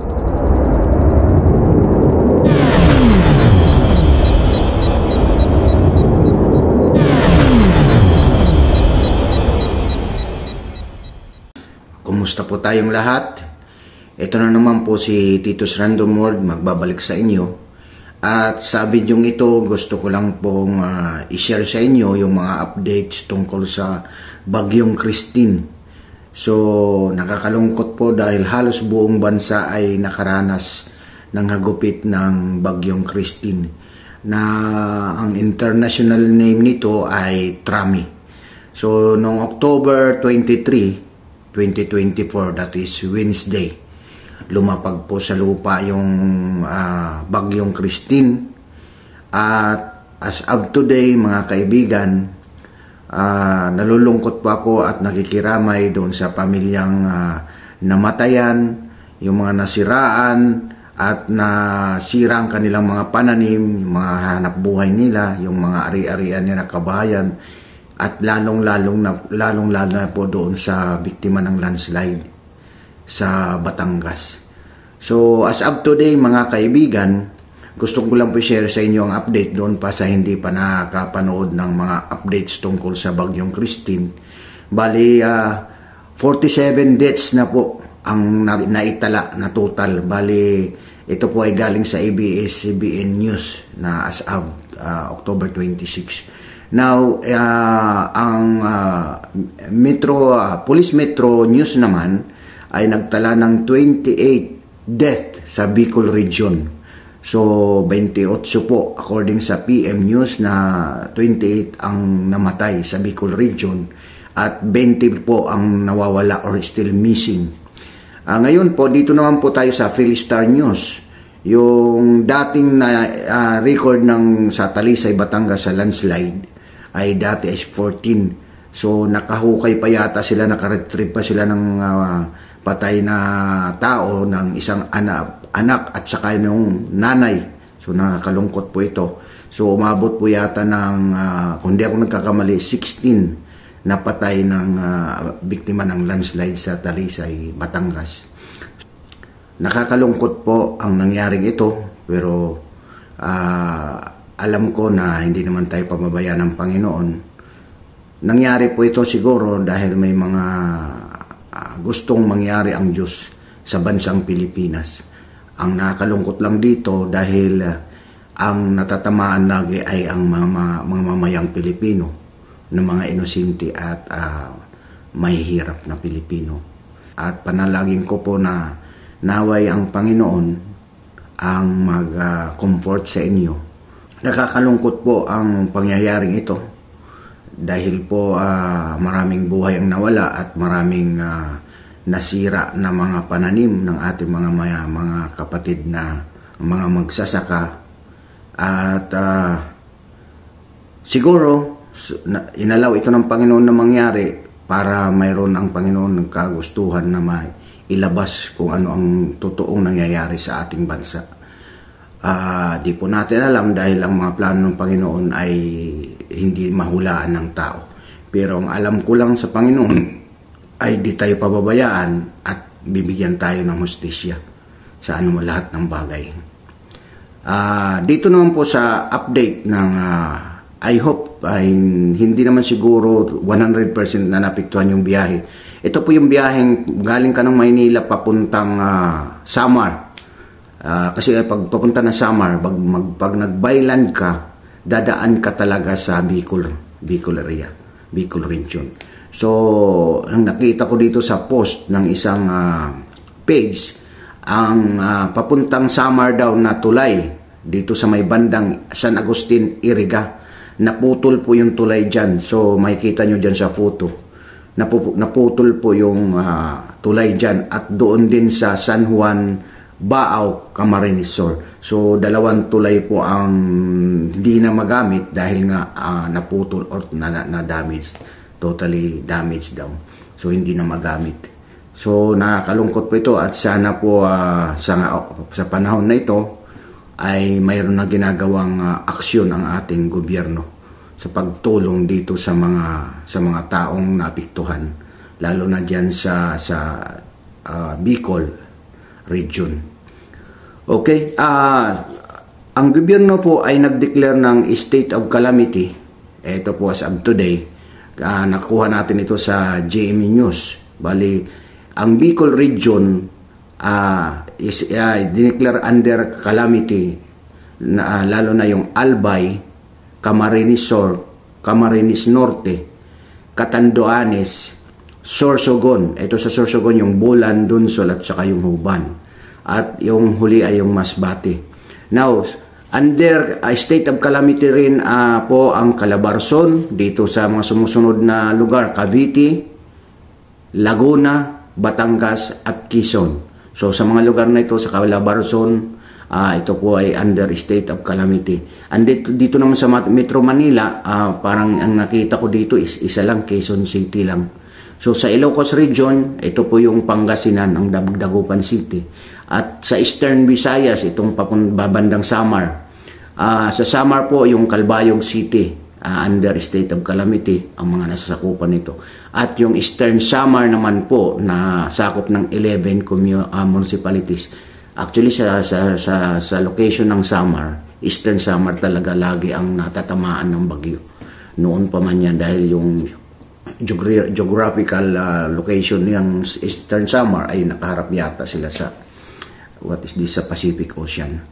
Kumusta po tayong lahat? Ito na naman po si Tito's Random World magbabalik sa inyo. At sa video ito gusto ko lang pong i-share sa inyo yung mga updates tungkol sa Bagyong Christine. So nakakalungkot po dahil halos buong bansa ay nakaranas ng hagupit ng Bagyong Christine na ang international name nito ay Trami. So noong October 23, 2024, that is Wednesday, lumapag po sa lupa yung Bagyong Christine. At as of today mga kaibigan, nalulungkot po ako at nakikiramay doon sa pamilyang namatayan, yung mga nasiraan at nasira ang kanilang mga pananim, yung mga hanap buhay nila, yung mga ari-arian nila kabayan, at lalong-lalo na po doon sa biktima ng landslide sa Batangas. So as of today mga kaibigan, gusto ko lang po share sa inyo ang update doon pa sa hindi pa nakapanood ng mga updates tungkol sa Bagyong Christine. Bali 47 deaths na po ang naitala na total. Bali ito po ay galing sa ABS-CBN News na as of October 26. Now, ang Police Metro News naman ay nagtala ng 28 death sa Bicol Region. So, 28 po according sa PM News na 28 ang namatay sa Bicol Region at 20 po ang nawawala or still missing. Ngayon po, dito naman po tayo sa Philstar News. Yung dating na record ng sa Talisay, Batangas sa landslide ay dati ay 14. So nakahukay pa yata sila, nakaretrieve pa sila ng patay na tao ng isang anak at saka yung nanay. So nakakalungkot po ito. So umabot po yata ng, kung di ako nagkakamali, 16 na patay ng biktima ng landslide sa Talisay, Batangas. Nakakalungkot po ang nangyaring ito, pero alam ko na hindi naman tayo pababayaan ng Panginoon. Nangyari po ito siguro dahil may mga gustong mangyari ang Diyos sa bansang Pilipinas. Ang nakakalungkot lang dito dahil ang natatamaan lagi ay ang mga mamayang Pilipino, ng mga inosente at mahihirap na Pilipino. At panalangin ko po na naway ang Panginoon ang mag-comfort sa inyo. Nakakalungkot po ang pangyayaring ito dahil po maraming buhay ang nawala at maraming nasira na mga pananim ng ating mga kapatid na mga magsasaka. At siguro inalaw ito ng Panginoon na mangyari para mayroon ang Panginoon ng kagustuhan na ilabas kung ano ang totoong nangyayari sa ating bansa. Di po natin alam dahil ang mga plano ng Panginoon ay hindi mahulaan ng tao. Pero ang alam ko lang sa Panginoon ay di tayo pababayaan at bibigyan tayo ng hustisya sa lahat ng bagay. Dito naman po sa update ng I hope ay hindi naman siguro 100% na napiktuhan yung biyahe. Ito po yung biyaheng galing ka ng Maynila papuntang Samar. Kasi pag papunta na Samar, pag nag-byland ka, dadaan ka talaga sa Bicol area, Bicol region. So, ang nakita ko dito sa post ng isang page, ang papuntang Samar daw na tulay, dito sa may bandang San Agustin, Iriga, naputol po yung tulay dyan. So, makikita nyo dyan sa photo. Naputol po yung tulay dyan at doon din sa San Juan, Baaw, Camarines Sur. So dalawang tulay po ang hindi na magamit dahil nga naputol or na-damage, totally damaged daw. So hindi na magamit. So nakakalungkot po ito at sana po sa panahon na ito ay mayroon na ginagawang aksyon ang ating gobyerno sa pagtulong dito sa mga taong naapektuhan, lalo na diyan sa Bicol region. Okay, ang gobyerno po ay nag-declare ng state of calamity. Ito po as of today. Nakuha natin ito sa GMA News. Bali, ang Bicol region is dineclare under calamity, lalo na yung Albay, Camarines Sur, Camarines Norte, Catanduanes, Sorsogon. Ito sa Sorsogon yung Bulan, Dunsol at saka yung Huban. At yung huli ay yung Masbate. Now, under state of calamity rin po ang Calabarzon, dito sa mga sumusunod na lugar, Cavite, Laguna, Batangas at Quezon. So sa mga lugar na ito, sa Calabarzon, ito po ay under state of calamity. And dito naman sa Metro Manila, parang ang nakita ko dito is isa lang, Quezon City lang. So sa Ilocos Region, ito po yung Pangasinan, ang Dagupan City. At sa Eastern Visayas, itong babandang Samar. Sa Samar po, yung Calbayog City, under state of calamity, ang mga nasasakupan nito. At yung Eastern Samar naman po, na sakop ng 11 municipalities. Actually, sa location ng Samar, Eastern Samar talaga lagi ang natatamaan ng bagyo. Noon pa man yan, dahil yung geographical location ng Eastern Samar ay nakaharap yata sila sa sa Pacific Ocean.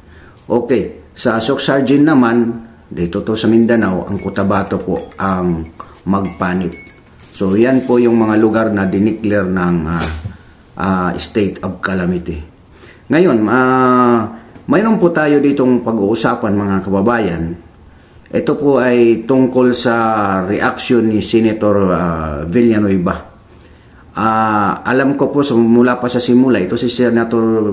Okay, sa Soxargin naman, dito to sa Mindanao, ang Cotabato po ang magpanit. So yan po yung mga lugar na dineclare ng state of calamity. Ngayon, mayroon po tayo ditong pag-uusapan mga kababayan. Ito po ay tungkol sa reaction ni Senator Villanueva. Alam ko po mula pa sa simula, ito si Senator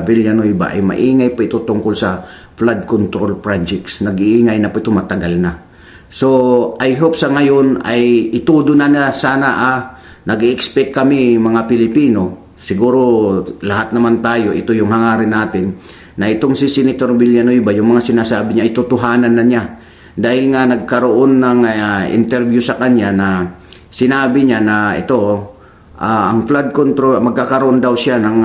Villanueva ay maingay po ito tungkol sa flood control projects. Nag-iingay na po ito matagal na. So, I hope sa ngayon ay itudo na sana nag-expect kami mga Pilipino. Siguro lahat naman tayo, ito yung hangarin natin, na itong si Senator Villanueva, yung mga sinasabi niya, itutuhanan na niya. Dahil nga nagkaroon ng interview sa kanya na sinabi niya na ito, ang flood control, magkakaroon daw siya ng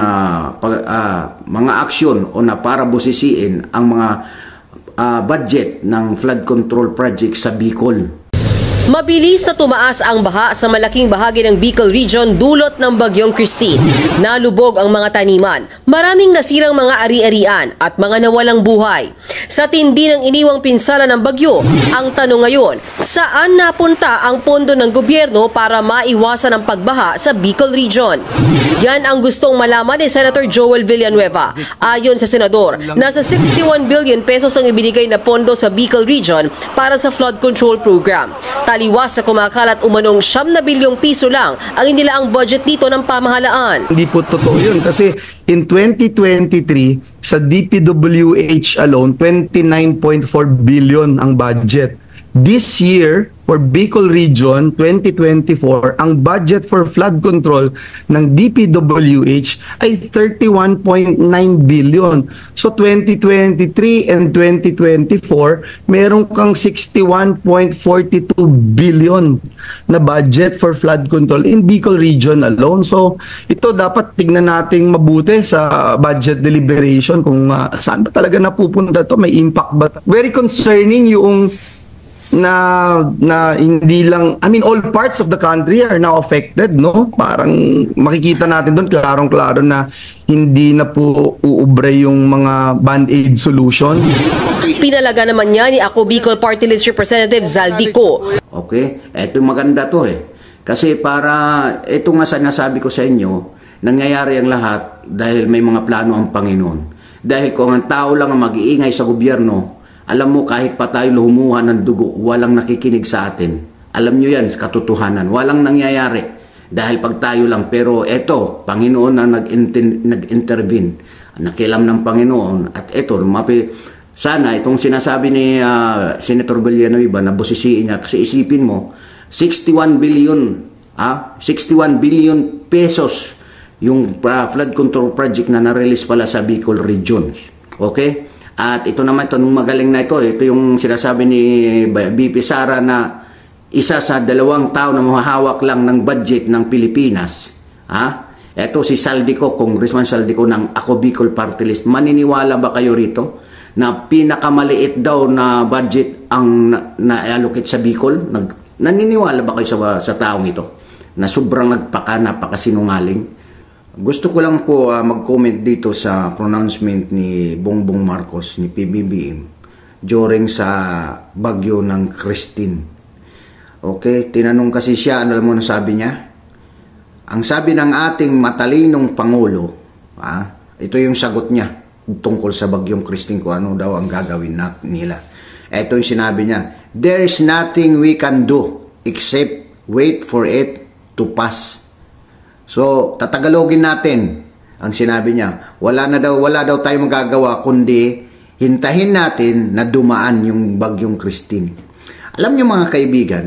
mga aksyon o na para busisiin ang mga budget ng flood control project sa Bicol. Mabilis na tumaas ang baha sa malaking bahagi ng Bicol Region dulot ng bagyong Christine. Nalubog ang mga taniman, maraming nasirang mga ari-arian at mga nawalang buhay. Sa tindi ng iniwang pinsala ng bagyo, ang tanong ngayon, saan napunta ang pondo ng gobyerno para maiwasan ang pagbaha sa Bicol Region? Yan ang gustong malaman ni Senator Joel Villanueva. Ayon sa senador, nasa 61 billion pesos ang ibinigay na pondo sa Bicol Region para sa flood control program. Taliwas sa kumakalat umanong 9 na bilyong piso lang ang inilaang budget dito ng pamahalaan. Hindi po totoo yun kasi in 2023 sa DPWH alone 29.4 billion ang budget. This year, for Bicol Region 2024, ang budget for flood control ng DPWH ay 31.9 billion. So 2023 and 2024, meron kang 61.42 billion na budget for flood control in Bicol Region alone. So ito dapat tignan nating mabuti sa budget deliberation kung saan ba talaga napupunta to, may impact ba. Very concerning yung na hindi lang, I mean all parts of the country are now affected, no? Parang makikita natin doon klarong-klaro na hindi na po uubre yung mga band-aid solution. Pinalaga naman niya ni Ako Bicol Party List Representative Zaldico. Okay, eto maganda to Kasi para ito nga sinasabi ko sa inyo, nangyayari ang lahat dahil may mga plano ang Panginoon. Dahil kung ang tao lang ang mag-iingay sa gobyerno, alam mo, kahit pa tayo lumuha ng dugo, walang nakikinig sa atin. Alam nyo yan, katotohanan. Walang nangyayari dahil pag tayo lang. Pero eto, Panginoon na nag-intervene. Nakialam ng Panginoon. At eto, sana itong sinasabi ni Senator Villanueva na busisiin niya. Kasi isipin mo, 61 billion pesos yung flood control project na na-release pala sa Bicol Regions. Okay? At ito naman, ito nung magaling na ito yung sinasabi ni BP Sara na isa sa 2 tao na mahahawak lang ng budget ng Pilipinas. Eto si Saldico, Congressman Saldico ng Ako Bicol Party List. Maniniwala ba kayo rito na pinakamaliit daw na budget ang na-allocate sa Bicol? Naniniwala ba kayo sa taong ito na sobrang napakasinungaling? Gusto ko lang po mag-comment dito sa pronouncement ni Bongbong Marcos, ni PBBM, during sa bagyo ng Christine. Okay, tinanong kasi siya, ano mo na sabi niya? Ang sabi ng ating matalinong Pangulo, ito yung sagot niya tungkol sa bagyong Christine, kung ano daw ang gagawin nila. Ito yung sinabi niya, there is nothing we can do except wait for it to pass. So, tatagalogin natin ang sinabi niya. Wala daw tayong magagawa kundi hintahin natin na dumaan yung bagyong Christine. Alam niyo mga kaibigan,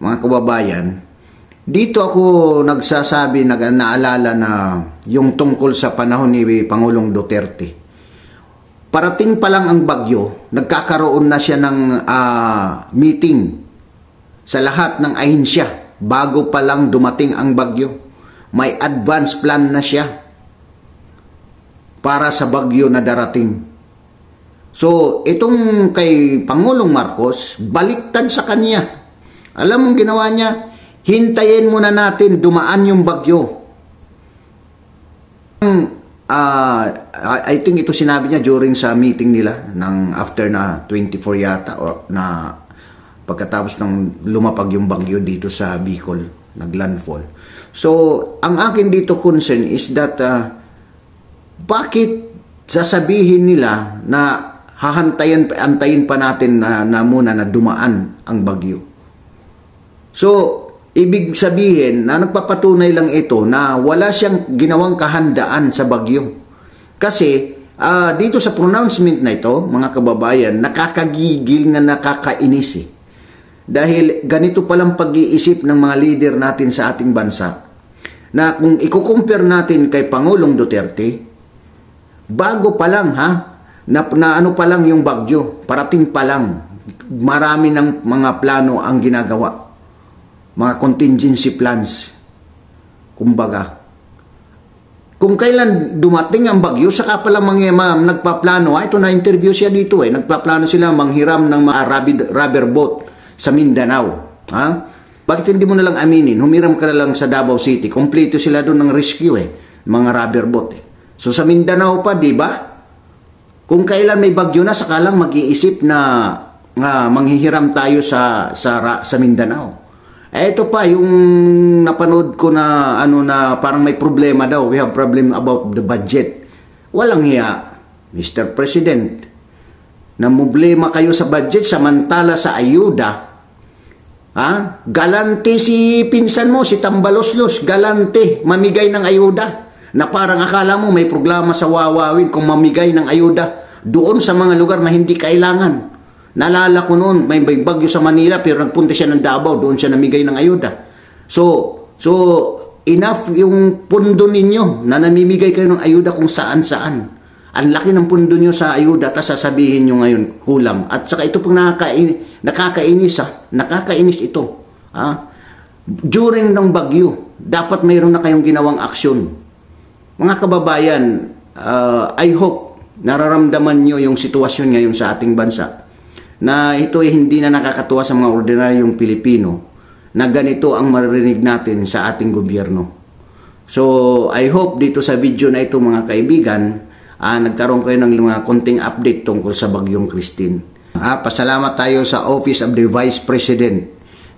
mga kababayan, dito ako nagsasabi, naalala na yung tungkol sa panahon ni Pangulong Duterte. Parating pa lang ang bagyo, nagkakaroon na siya ng meeting sa lahat ng ahensya bago pa lang dumating ang bagyo. May advance plan na siya para sa bagyo na darating. So, itong kay Pangulong Marcos, baliktad sa kanya. Alam mong ginawa niya? Hintayin muna natin dumaan yung bagyo. I think ito sinabi niya during sa meeting nila ng after na 24 yata o na pagkatapos ng lumapag yung bagyo dito sa Bicol, naglandfall. So, ang akin dito concern is that bakit sasabihin nila na antayin pa natin na muna na dumaan ang bagyo. So, ibig sabihin na nagpapatunay lang ito na wala siyang ginawang kahandaan sa bagyo. Kasi dito sa pronouncement na ito, mga kababayan, nakakagigil na nakakainis eh. Dahil ganito palang pag-iisip ng mga leader natin sa ating bansa, na kung i-compare natin kay Pangulong Duterte, bago pa lang na ano pa lang yung bagyo, parating pa lang, marami ng mga plano ang ginagawa, mga contingency plans. Kumbaga, kung kailan dumating ang bagyo, saka pa lang nagpaplano. Ito na interview siya dito nagpaplano sila manghiram ng mga rubber boat sa Mindanao. Bakit hindi mo na lang aminin? Humiram ka na lang sa Davao City. Kompleto sila doon ng rescue mga rubber boat So sa Mindanao pa, di ba? Kung kailan may bagyo na, saka lang mag-iisip na manghihiram tayo sa Mindanao. Ito pa yung napanood ko na na parang may problema daw. We have problem about the budget. Walang hiya, Mr. President. Namumblema kayo sa budget samantala sa ayuda. Galante si pinsan mo, si Tambaloslos, galante, mamigay ng ayuda. Na parang akala mo may programa sa Wawawin kung mamigay ng ayuda doon sa mga lugar na hindi kailangan. Naalala ko noon, may bagyo sa Manila pero nagpunta siya ng Davao, doon siya namigay ng ayuda. So enough yung pundo ninyo na namimigay kayo ng ayuda kung saan-saan. Ang laki ng pundo nyo sa ayuda, tapos sasabihin nyo ngayon kulang. At saka ito pong nakakainis ito. During ng bagyo, dapat mayroon na kayong ginawang aksyon. Mga kababayan, I hope nararamdaman nyo yung sitwasyon ngayon sa ating bansa na ito ay hindi na nakakatuwa sa mga ordinaryong Pilipino na ganito ang maririnig natin sa ating gobyerno. So, I hope dito sa video na ito mga kaibigan, nagkaroon kayo ng mga konting update tungkol sa bagyong Christine. Pasalamat tayo sa Office of the Vice President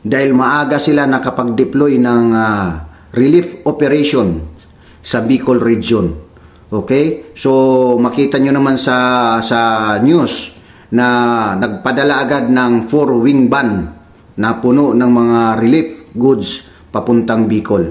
dahil maaga sila nakapag-deploy ng relief operation sa Bicol region. Okay? So, makita nyo naman sa news na nagpadala agad ng 4-wing van na puno ng mga relief goods papuntang Bicol.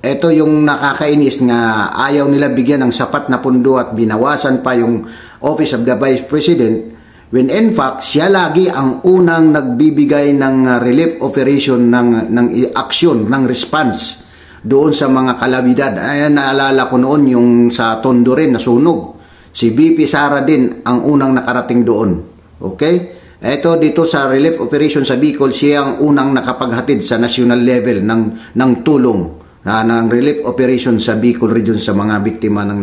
Ito yung nakakainis nga ayaw nila bigyan ng sapat na pundo at binawasan pa yung Office of the Vice President when in fact siya lagi ang unang nagbibigay ng relief operation ng action, ng response doon sa mga kalabidad. Ayan, naalala ko noon yung sa Tondo rin, nasunog. Si BP Sara din ang unang nakarating doon. Okay? Ito dito sa relief operation sa Bicol, siya ang unang nakapaghatid sa national level ng tulong ng relief operation sa Bicol Region sa mga biktima ng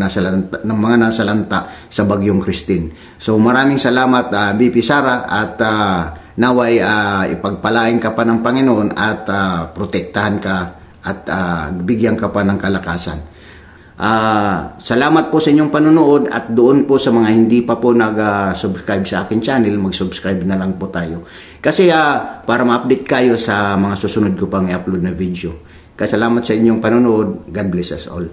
mga nasalanta sa Bagyong Christine. So maraming salamat BP Sara, at naway ipagpalain ka pa ng Panginoon at protektahan ka at bigyan ka pa ng kalakasan. Salamat po sa inyong panonood, at doon po sa mga hindi pa po nag-subscribe sa akin channel, mag-subscribe na lang po tayo. Kasi para ma-update kayo sa mga susunod ko pang i-upload na video. Salamat sa inyong panonood. God bless us all.